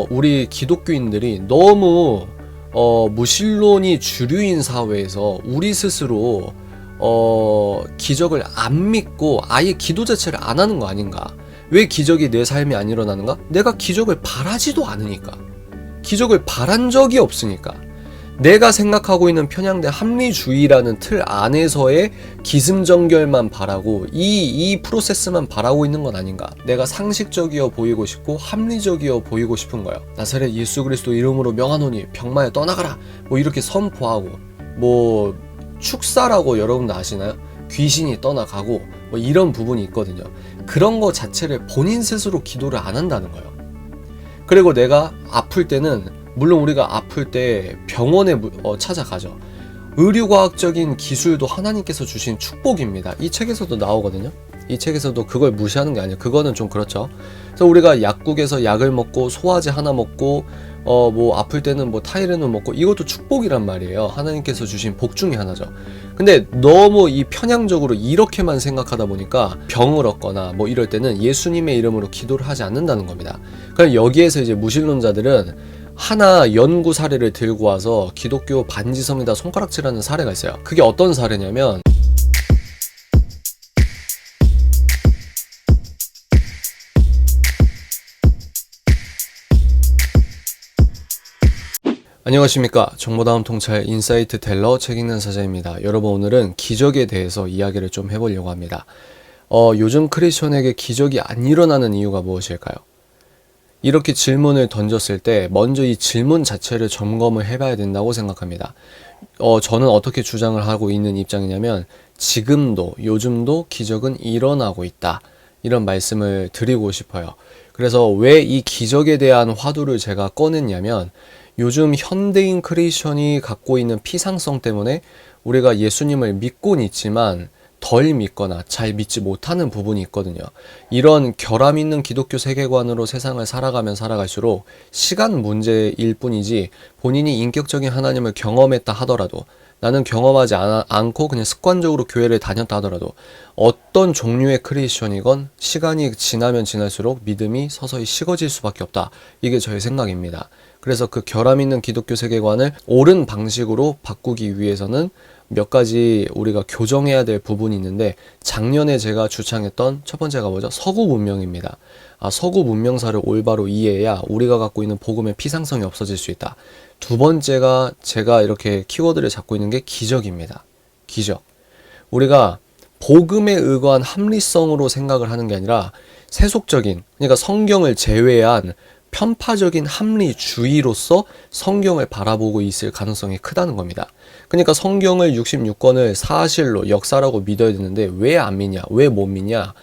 우리 기독교인들이 너무 무신론이 주류인 사회에서 우리 스스로 기적을 안 믿고 아예 기도 자체를 안 하는 거 아닌가? 왜 기적이 내 삶에 안 일어나는가? 내가 기적을 바라지도 않으니까. 기적을 바란 적이 없으니까. 내가 생각하고 있는 편향된 합리주의라는 틀 안에서의 기승전결만 바라고 이 프로세스만 바라고 있는 건 아닌가. 내가 상식적이어 보이고 싶고 합리적이어 보이고 싶은 거예요. 나사렛 예수 그리스도 이름으로 명하노니 병마에 떠나가라 뭐 이렇게 선포하고, 뭐 축사라고 여러분도 아시나요? 귀신이 떠나가고 뭐 이런 부분이 있거든요. 그런 거 자체를 본인 스스로 기도를 안 한다는 거예요. 그리고 내가 아플 때는, 물론 우리가 아플 때 병원에 찾아가죠. 의료과학적인 기술도 하나님께서 주신 축복입니다. 이 책에서도 나오거든요. 이 책에서도 그걸 무시하는 게 아니에요. 그거는 좀 그렇죠. 그래서 우리가 약국에서 약을 먹고 소화제 하나 먹고 뭐 아플 때는 뭐 타이레놀 먹고, 이것도 축복이란 말이에요. 하나님께서 주신 복 중에 하나죠. 근데 너무 이 편향적으로 이렇게만 생각하다 보니까 병을 얻거나 뭐 이럴 때는 예수님의 이름으로 기도를 하지 않는다는 겁니다. 그러니까 여기에서 이제 무신론자들은 하나 연구 사례를 들고 와서 기독교 반지섬에다 손가락질하는 사례가 있어요. 그게 어떤 사례냐면, 안녕하십니까. 정보다운 통찰 인사이트 텔러 책 읽는 사자입니다. 여러분, 오늘은 기적에 대해서 이야기를 좀 해보려고 합니다. 요즘 크리스천에게 기적이 안 일어나는 이유가 무엇일까요? 이렇게 질문을 던졌을 때 먼저 이 질문 자체를 점검을 해봐야 된다고 생각합니다. 저는 어떻게 주장을 하고 있는 입장이냐면, 지금도 요즘도 기적은 일어나고 있다, 이런 말씀을 드리고 싶어요. 그래서 왜 이 기적에 대한 화두를 제가 꺼냈냐면, 요즘 현대인 크리스천이 갖고 있는 피상성 때문에 우리가 예수님을 믿고는 있지만 덜 믿거나 잘 믿지 못하는 부분이 있거든요. 이런 결함 있는 기독교 세계관으로 세상을 살아가면 살아갈수록 시간 문제일 뿐이지, 본인이 인격적인 하나님을 경험했다 하더라도, 나는 경험하지 않고 그냥 습관적으로 교회를 다녔다 하더라도, 어떤 종류의 크리스천이건 시간이 지나면 지날수록 믿음이 서서히 식어질 수밖에 없다. 이게 저의 생각입니다. 그래서 그 결함 있는 기독교 세계관을 옳은 방식으로 바꾸기 위해서는 몇 가지 우리가 교정해야 될 부분이 있는데, 작년에 제가 주창했던 첫 번째가 뭐죠? 서구 문명입니다. 서구 문명사를 올바로 이해해야 우리가 갖고 있는 복음의 피상성이 없어질 수 있다. 두 번째가 제가 이렇게 키워드를 잡고 있는 게 기적입니다. 기적. 우리가 복음에 의거한 합리성으로 생각을 하는 게 아니라 세속적인, 그러니까 성경을 제외한 편파적인 합리주의로서 성경을 바라보고 있을 가능성이 크다는 겁니다. 그러니까 성경을 66권을 사실로, 역사라고 믿어야 되는데 왜 안 믿냐? 왜 못 믿냐?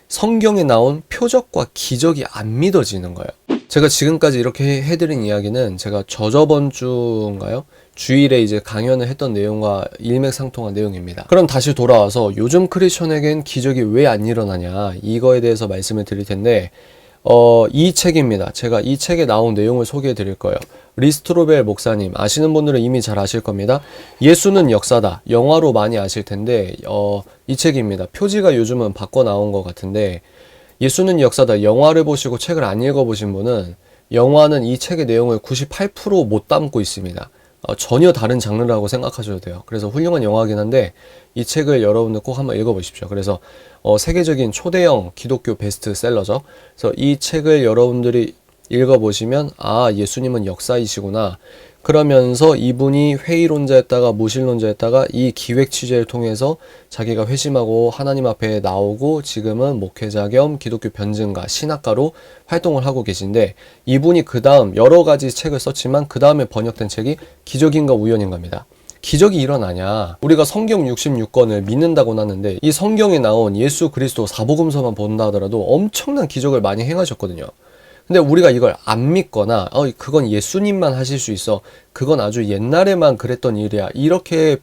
성경에 나온 표적과 기적이 안 믿어지는 거예요. 제가 지금까지 이렇게 해드린 이야기는 제가 저저번 주인가요? 주일에 이제 강연을 했던 내용과 일맥상통한 내용입니다. 그럼 다시 돌아와서 요즘 크리스천에겐 기적이 왜 안 일어나냐, 이거에 대해서 말씀을 드릴 텐데, 이 책입니다. 제가 이 책에 나온 내용을 소개해 드릴 거예요. 리스트로벨 목사님, 아시는 분들은 이미 잘 아실 겁니다. 예수는 역사다, 영화로 많이 아실 텐데, 이 책입니다. 표지가 요즘은 바꿔 나온 것 같은데, 예수는 역사다 영화를 보시고 책을 안 읽어보신 분은, 영화는 이 책의 내용을 98% 못 담고 있습니다. 전혀 다른 장르라고 생각하셔도 돼요. 그래서 훌륭한 영화긴 한데 이 책을 여러분들 꼭 한번 읽어보십시오. 그래서 세계적인 초대형 기독교 베스트셀러죠. 그래서 이 책을 여러분들이 읽어보시면, 예수님은 역사이시구나. 그러면서 이분이 회의론자였다가 무신론자였다가 이 기획 취재를 통해서 자기가 회심하고 하나님 앞에 나오고 지금은 목회자 겸 기독교 변증가, 신학가로 활동을 하고 계신데, 이분이 그 다음 여러 가지 책을 썼지만 그 다음에 번역된 책이 기적인가 우연인가입니다. 기적이 일어나냐? 우리가 성경 66권을 믿는다고 하는데 이 성경에 나온 예수 그리스도 사복음서만 본다 하더라도 엄청난 기적을 많이 행하셨거든요. 근데 우리가 이걸 안 믿거나 그건 예수님만 하실 수 있어, 그건 아주 옛날에만 그랬던 일이야, 이렇게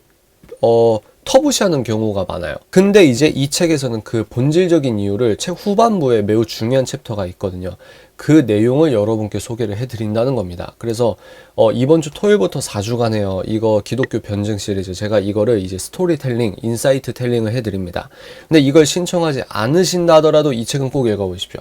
터부시하는 경우가 많아요. 근데 이제 이 책에서는 그 본질적인 이유를 책 후반부에 매우 중요한 챕터가 있거든요. 그 내용을 여러분께 소개를 해드린다는 겁니다. 그래서 이번 주 토요일부터 4주간에요. 이거 기독교 변증 시리즈, 제가 이거를 이제 스토리텔링, 인사이트 텔링을 해드립니다. 근데 이걸 신청하지 않으신다 하더라도 이 책은 꼭 읽어보십시오.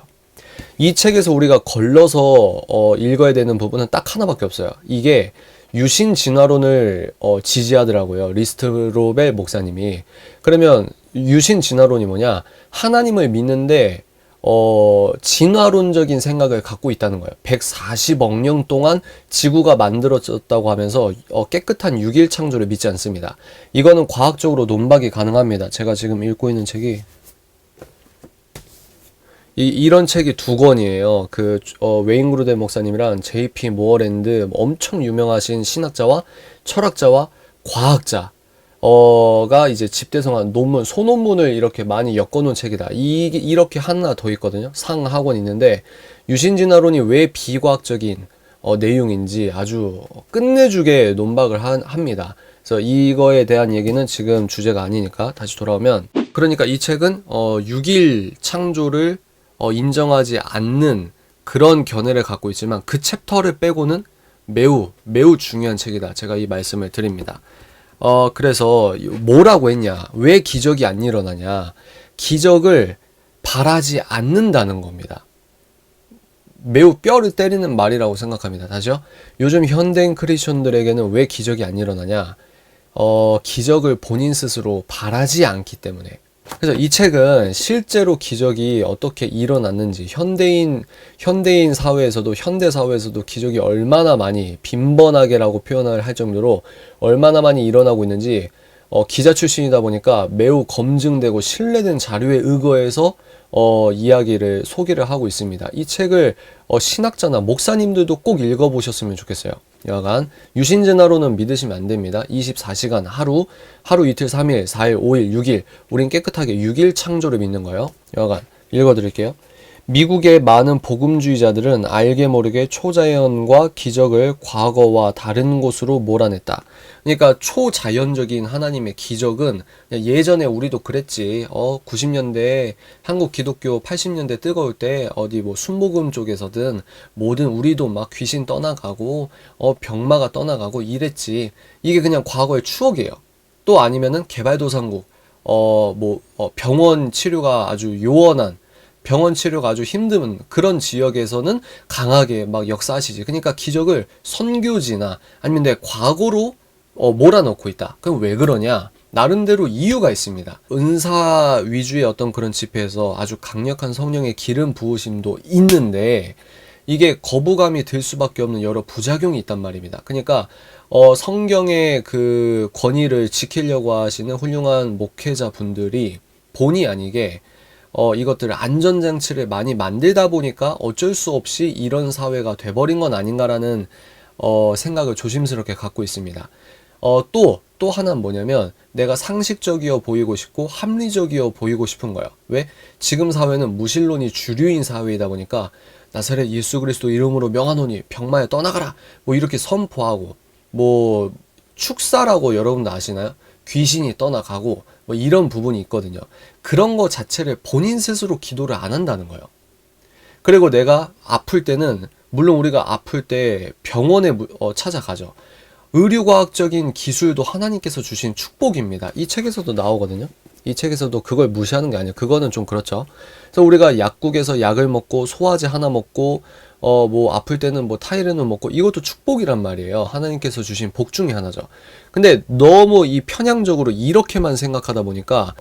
이 책에서 우리가 걸러서 읽어야 되는 부분은 딱 하나밖에 없어요. 이게 유신 진화론을 지지하더라고요. 리스트로벨 목사님이. 그러면 유신 진화론이 뭐냐? 하나님을 믿는데 진화론적인 생각을 갖고 있다는 거예요. 140억 년 동안 지구가 만들어졌다고 하면서 깨끗한 6일 창조를 믿지 않습니다. 이거는 과학적으로 논박이 가능합니다. 제가 지금 읽고 있는 책이 이런 책이 두 권이에요. 웨인 그루델 목사님이랑 J.P. 모어랜드 엄청 유명하신 신학자와 철학자와 과학자 가 이제 집대성한 논문, 소논문을 이렇게 많이 엮어놓은 책이다. 이렇게 하나 더 있거든요. 상하권 있는데 유신진화론이 왜 비과학적인 내용인지 아주 끝내주게 논박을 합니다. 그래서 이거에 대한 얘기는 지금 주제가 아니니까 다시 돌아오면, 그러니까 이 책은 6일 창조를 인정하지 않는 그런 견해를 갖고 있지만 그 챕터를 빼고는 매우 중요한 책이다. 제가 이 말씀을 드립니다. 그래서 뭐라고 했냐? 왜 기적이 안 일어나냐? 기적을 바라지 않는다는 겁니다. 매우 뼈를 때리는 말이라고 생각합니다. 다시요. 요즘 현대인 크리스천들에게는 왜 기적이 안 일어나냐? 기적을 본인 스스로 바라지 않기 때문에. 그래서 이 책은 실제로 기적이 어떻게 일어났는지, 현대인 사회에서도, 현대 사회에서도 기적이 얼마나 많이 빈번하게라고 표현을 할 정도로 얼마나 많이 일어나고 있는지, 기자 출신이다 보니까 매우 검증되고 신뢰된 자료에 의거해서 이야기를 소개를 하고 있습니다. 이 책을 신학자나 목사님들도 꼭 읽어보셨으면 좋겠어요. 여하간 유신진화론은 믿으시면 안 됩니다. 24시간 하루 이틀 3일 4일 5일 6일 우린 깨끗하게 6일 창조를 믿는 거예요. 여하간 읽어드릴게요. 미국의 많은 복음주의자들은 알게 모르게 초자연과 기적을 과거와 다른 곳으로 몰아냈다. 그러니까 초자연적인 하나님의 기적은 예전에 우리도 그랬지. 90년대 한국 기독교 80년대 뜨거울 때 어디 뭐 순복음 쪽에서든 뭐든 우리도 막 귀신 떠나가고 병마가 떠나가고 이랬지. 이게 그냥 과거의 추억이에요. 또 아니면은 개발도상국 병원 치료가 아주 요원한, 병원 치료가 아주 힘든 그런 지역에서는 강하게 막 역사하시지. 그러니까 기적을 선교지나 아니면 내 과거로 몰아넣고 있다. 그럼 왜 그러냐? 나름대로 이유가 있습니다. 은사 위주의 어떤 그런 집회에서 아주 강력한 성령의 기름 부으심도 있는데 이게 거부감이 들 수밖에 없는 여러 부작용이 있단 말입니다. 그러니까 성경의 그 권위를 지키려고 하시는 훌륭한 목회자 분들이 본의 아니게 이것들을 안전장치를 많이 만들다 보니까 어쩔 수 없이 이런 사회가 돼버린 건 아닌가라는 생각을 조심스럽게 갖고 있습니다. 또 하나는 뭐냐면 내가 상식적이어 보이고 싶고 합리적이어 보이고 싶은 거예요. 왜? 지금 사회는 무신론이 주류인 사회이다 보니까 나사렛 예수 그리스도 이름으로 명하노니 병마에 떠나가라 뭐 이렇게 선포하고, 뭐 축사라고 여러분도 아시나요? 귀신이 떠나가고 뭐 이런 부분이 있거든요. 그런 거 자체를 본인 스스로 기도를 안 한다는 거예요. 그리고 내가 아플 때는, 물론 우리가 아플 때 병원에 찾아가죠. 의료과학적인 기술도 하나님께서 주신 축복입니다. 이 책에서도 나오거든요. 이 책에서도 그걸 무시하는 게 아니에요. 그거는 좀 그렇죠. 그래서 우리가 약국에서 약을 먹고 소화제 하나 먹고 뭐 아플 때는 뭐 타이레놀 먹고 이것도 축복이란 말이에요. 하나님께서 주신 복 중에 하나죠. 근데 너무 이 편향적으로 이렇게만 생각하다 보니까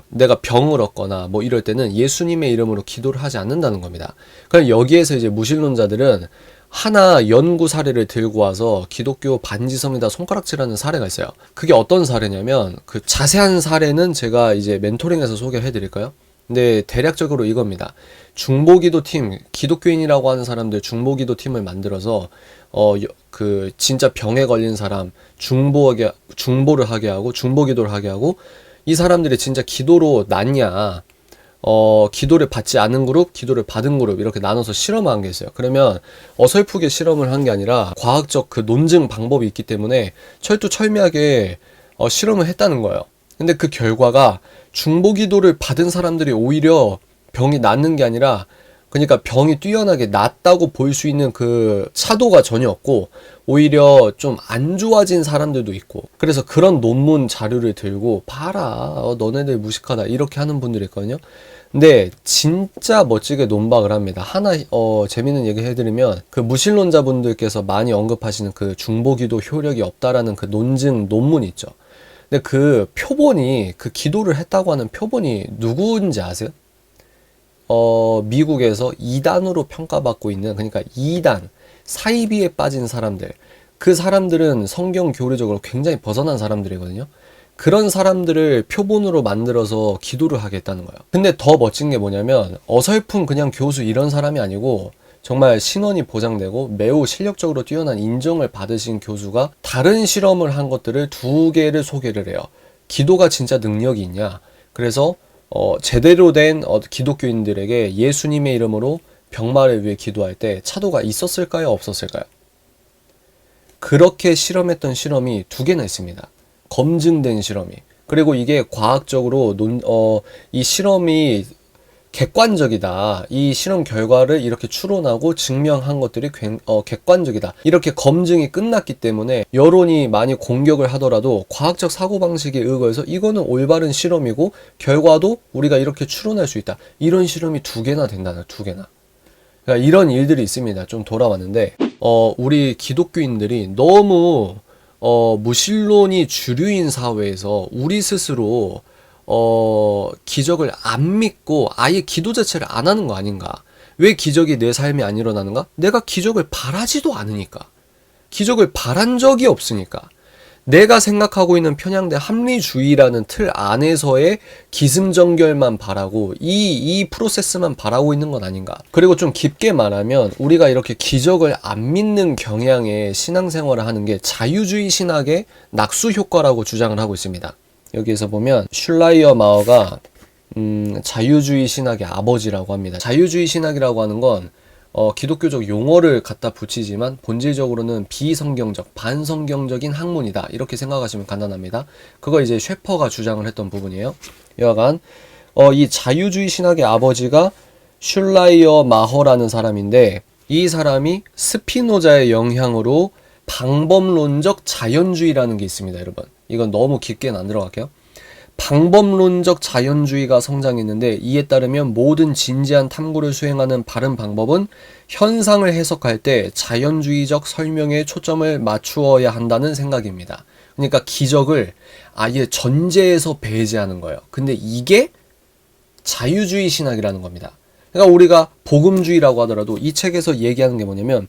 내가 병을 얻거나 뭐 이럴 때는 예수님의 이름으로 기도를 하지 않는다는 겁니다. 그럼 여기에서 이제 무신론자들은 하나 연구 사례를 들고 와서 기독교 반지성이다 손가락질하는 사례가 있어요. 그게 어떤 사례냐면, 그 자세한 사례는 제가 이제 멘토링에서 소개를 해드릴까요? 근데 대략적으로 이겁니다. 중보기도 팀, 기독교인이라고 하는 사람들 중보기도 팀을 만들어서 그 진짜 병에 걸린 사람 중보를 하게 하고 중보기도를 하게 하고, 이 사람들이 진짜 기도로 낫냐, 기도를 받지 않은 그룹, 기도를 받은 그룹 이렇게 나눠서 실험을 한 게 있어요. 그러면 어설프게 실험을 한 게 아니라 과학적 그 논증 방법이 있기 때문에 철두철미하게 실험을 했다는 거예요. 근데 그 결과가 중보기도를 받은 사람들이 오히려 병이 낫는 게 아니라, 그러니까 병이 뛰어나게 낫다고 볼 수 있는 그 차도가 전혀 없고 오히려 좀 안 좋아진 사람들도 있고, 그래서 그런 논문 자료를 들고 봐라 너네들 무식하다 이렇게 하는 분들이 있거든요. 근데 진짜 멋지게 논박을 합니다. 하나 재밌는 얘기 해드리면 그 무신론자분들께서 많이 언급하시는 그 중보기도 효력이 없다라는 그 논증 논문 있죠. 근데 그 표본이 그 기도를 했다고 하는 표본이 누구인지 아세요? 미국에서 2단으로 평가받고 있는, 그러니까 2단 사이비에 빠진 사람들, 그 사람들은 성경 교리적으로 굉장히 벗어난 사람들이거든요. 그런 사람들을 표본으로 만들어서 기도를 하겠다는 거예요. 근데 더 멋진 게 뭐냐면 어설픈 그냥 교수 이런 사람이 아니고 정말 신원이 보장되고 매우 실력적으로 뛰어난 인정을 받으신 교수가 다른 실험을 한 것들을 2개를 소개를 해요. 기도가 진짜 능력이 있냐? 그래서 제대로 된 기독교인들에게 예수님의 이름으로 병마를 위해 기도할 때 차도가 있었을까요? 없었을까요? 그렇게 실험했던 실험이 2개나 있습니다. 검증된 실험이. 그리고 이게 과학적으로 이 실험이 객관적이다. 이 실험 결과를 이렇게 추론하고 증명한 것들이 객관적이다. 이렇게 검증이 끝났기 때문에 여론이 많이 공격을 하더라도 과학적 사고방식에 의거해서 이거는 올바른 실험이고 결과도 우리가 이렇게 추론할 수 있다. 이런 실험이 2개나 된다는, 2개나. 그러니까 이런 일들이 있습니다. 좀 돌아왔는데 우리 기독교인들이 너무 무신론이 주류인 사회에서 우리 스스로 기적을 안 믿고 아예 기도 자체를 안 하는 거 아닌가? 왜 기적이 내 삶에 안 일어나는가? 내가 기적을 바라지도 않으니까. 기적을 바란 적이 없으니까. 내가 생각하고 있는 편향된 합리주의라는 틀 안에서의 기승전결만 바라고 이 프로세스만 바라고 있는 건 아닌가. 그리고 좀 깊게 말하면 우리가 이렇게 기적을 안 믿는 경향의 신앙생활을 하는 게 자유주의 신학의 낙수 효과라고 주장을 하고 있습니다. 여기에서 보면 슐라이어 마어가 자유주의 신학의 아버지라고 합니다. 자유주의 신학이라고 하는 건 기독교적 용어를 갖다 붙이지만 본질적으로는 비성경적, 반성경적인 학문이다. 이렇게 생각하시면 간단합니다. 그거 이제 셰퍼가 주장을 했던 부분이에요. 여하간 이 자유주의 신학의 아버지가 슐라이어 마허라는 사람인데 이 사람이 스피노자의 영향으로 방법론적 자연주의라는 게 있습니다. 여러분, 이건 너무 깊게는 안 들어갈게요. 방법론적 자연주의가 성장했는데 이에 따르면 모든 진지한 탐구를 수행하는 바른 방법은 현상을 해석할 때 자연주의적 설명에 초점을 맞추어야 한다는 생각입니다. 그러니까 기적을 아예 전제에서 배제하는 거예요. 근데 이게 자유주의 신학이라는 겁니다. 그러니까 우리가 복음주의라고 하더라도 이 책에서 얘기하는 게 뭐냐면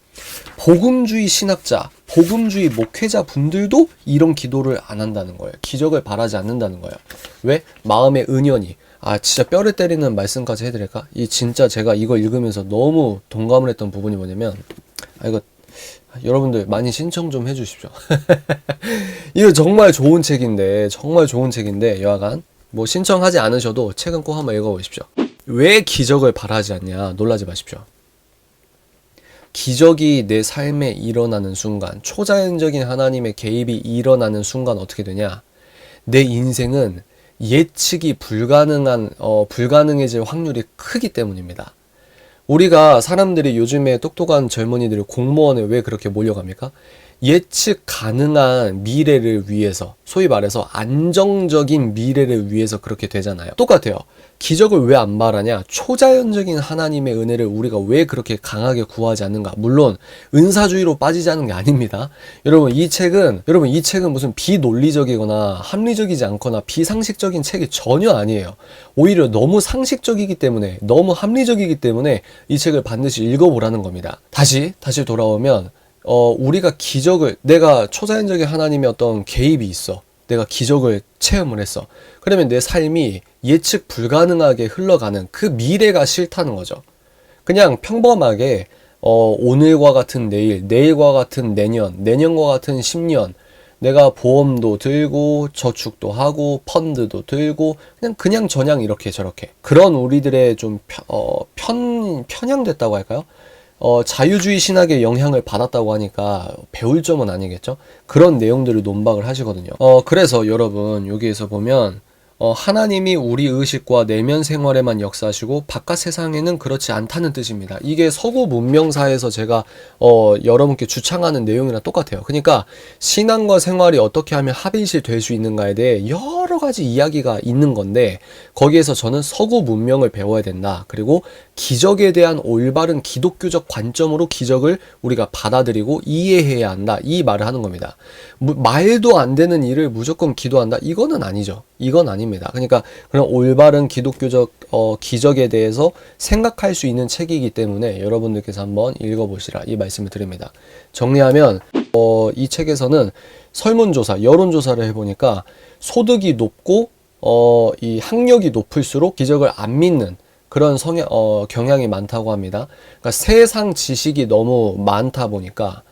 복음주의 신학자, 복음주의 목회자 분들도 이런 기도를 안 한다는 거예요. 기적을 바라지 않는다는 거예요. 왜? 마음의 은연이. 진짜 뼈를 때리는 말씀까지 해드릴까? 진짜 제가 이걸 읽으면서 너무 동감을 했던 부분이 뭐냐면 이거 여러분들 많이 신청 좀 해주십시오. 이거 정말 좋은 책인데 여하간 뭐 신청하지 않으셔도 책은 꼭 한번 읽어보십시오. 왜 기적을 바라지 않냐? 놀라지 마십시오. 기적이 내 삶에 일어나는 순간, 초자연적인 하나님의 개입이 일어나는 순간 어떻게 되냐? 내 인생은 예측이 불가능해질 확률이 크기 때문입니다. 우리가 사람들이 요즘에 똑똑한 젊은이들이 공무원에 왜 그렇게 몰려갑니까? 예측 가능한 미래를 위해서, 소위 말해서 안정적인 미래를 위해서 그렇게 되잖아요. 똑같아요. 기적을 왜 안 바라냐? 초자연적인 하나님의 은혜를 우리가 왜 그렇게 강하게 구하지 않는가? 물론 은사주의로 빠지지 않은 게 아닙니다. 여러분 이 책은 무슨 비논리적이거나 합리적이지 않거나 비상식적인 책이 전혀 아니에요. 오히려 너무 상식적이기 때문에, 너무 합리적이기 때문에 이 책을 반드시 읽어보라는 겁니다. 다시 돌아오면 우리가 기적을, 내가 초자연적인 하나님의 어떤 개입이 있어. 내가 기적을 체험을 했어. 그러면 내 삶이 예측 불가능하게 흘러가는 그 미래가 싫다는 거죠. 그냥 평범하게 오늘과 같은 내일, 내일과 같은 내년, 내년과 같은 10년 내가 보험도 들고 저축도 하고 펀드도 들고 그냥 저냥 이렇게 저렇게 그런 우리들의 좀 편향됐다고 할까요? 자유주의 신학의 영향을 받았다고 하니까 배울 점은 아니겠죠? 그런 내용들을 논박을 하시거든요. 그래서 여러분 여기에서 보면 하나님이 우리 의식과 내면 생활에만 역사하시고 바깥 세상에는 그렇지 않다는 뜻입니다. 이게 서구 문명사에서 제가 여러분께 주창하는 내용이랑 똑같아요. 그러니까 신앙과 생활이 어떻게 하면 합일시 될 수 있는가에 대해 여러 가지 이야기가 있는 건데, 거기에서 저는 서구 문명을 배워야 된다. 그리고 기적에 대한 올바른 기독교적 관점으로 기적을 우리가 받아들이고 이해해야 한다. 이 말을 하는 겁니다. 말도 안 되는 일을 무조건 기도한다. 이거는 아니죠. 이건 아닙니다. 그러니까 그런 올바른 기독교적 기적에 대해서 생각할 수 있는 책이기 때문에 여러분들께서 한번 읽어보시라 이 말씀을 드립니다. 정리하면 이 책에서는 설문조사, 여론조사를 해보니까 소득이 높고 이 학력이 높을수록 기적을 안 믿는 그런 경향이 많다고 합니다. 그러니까 세상 지식이 너무 많다 보니까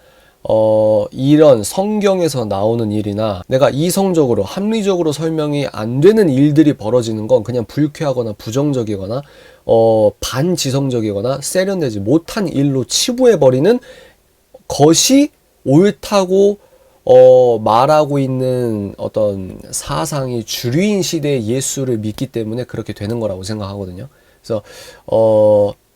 이런 성경에서 나오는 일이나 내가 이성적으로 합리적으로 설명이 안 되는 일들이 벌어지는 건 그냥 불쾌하거나 부정적이거나 반지성적이거나 세련되지 못한 일로 치부해버리는 것이 옳다고 말하고 있는 어떤 사상이 주류인 시대의 예수를 믿기 때문에 그렇게 되는 거라고 생각하거든요. 그래서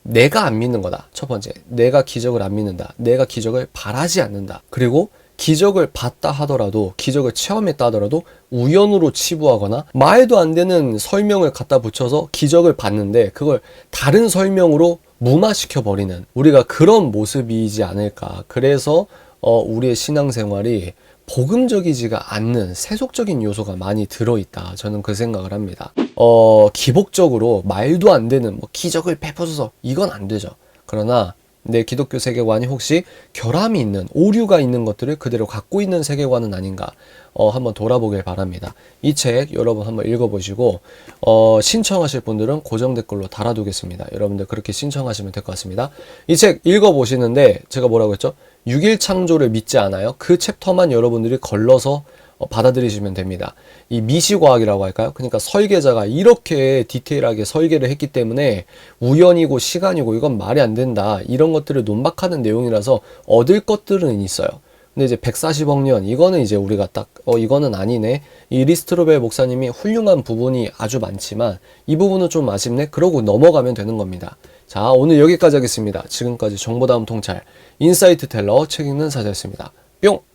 내가 안 믿는 거다. 첫 번째, 내가 기적을 안 믿는다. 내가 기적을 바라지 않는다. 그리고 기적을 봤다 하더라도, 기적을 체험했다 하더라도 우연으로 치부하거나 말도 안 되는 설명을 갖다 붙여서 기적을 봤는데 그걸 다른 설명으로 무마시켜 버리는, 우리가 그런 모습이지 않을까. 그래서 우리의 신앙생활이 복음적이지가 않는 세속적인 요소가 많이 들어있다. 저는 그 생각을 합니다. 기복적으로 말도 안 되는 기적을 베풀어서 이건 안 되죠. 그러나 내 기독교 세계관이 혹시 결함이 있는, 오류가 있는 것들을 그대로 갖고 있는 세계관은 아닌가 한번 돌아보길 바랍니다. 이 책 여러분 한번 읽어보시고 신청하실 분들은 고정 댓글로 달아두겠습니다. 여러분들 그렇게 신청하시면 될 것 같습니다. 이 책 읽어보시는데 제가 뭐라고 했죠? 6일 창조를 믿지 않아요? 그 챕터만 여러분들이 걸러서 받아들이시면 됩니다. 이 미시과학이라고 할까요? 그러니까 설계자가 이렇게 디테일하게 설계를 했기 때문에 우연이고 시간이고 이건 말이 안 된다. 이런 것들을 논박하는 내용이라서 얻을 것들은 있어요. 근데 이제 140억 년, 이거는 이제 우리가 딱 이거는 아니네. 이 리스트로벨 목사님이 훌륭한 부분이 아주 많지만 이 부분은 좀 아쉽네. 그러고 넘어가면 되는 겁니다. 자, 오늘 여기까지 하겠습니다. 지금까지 정보다음 통찰 인사이트 텔러 책 읽는 사자였습니다. 뿅!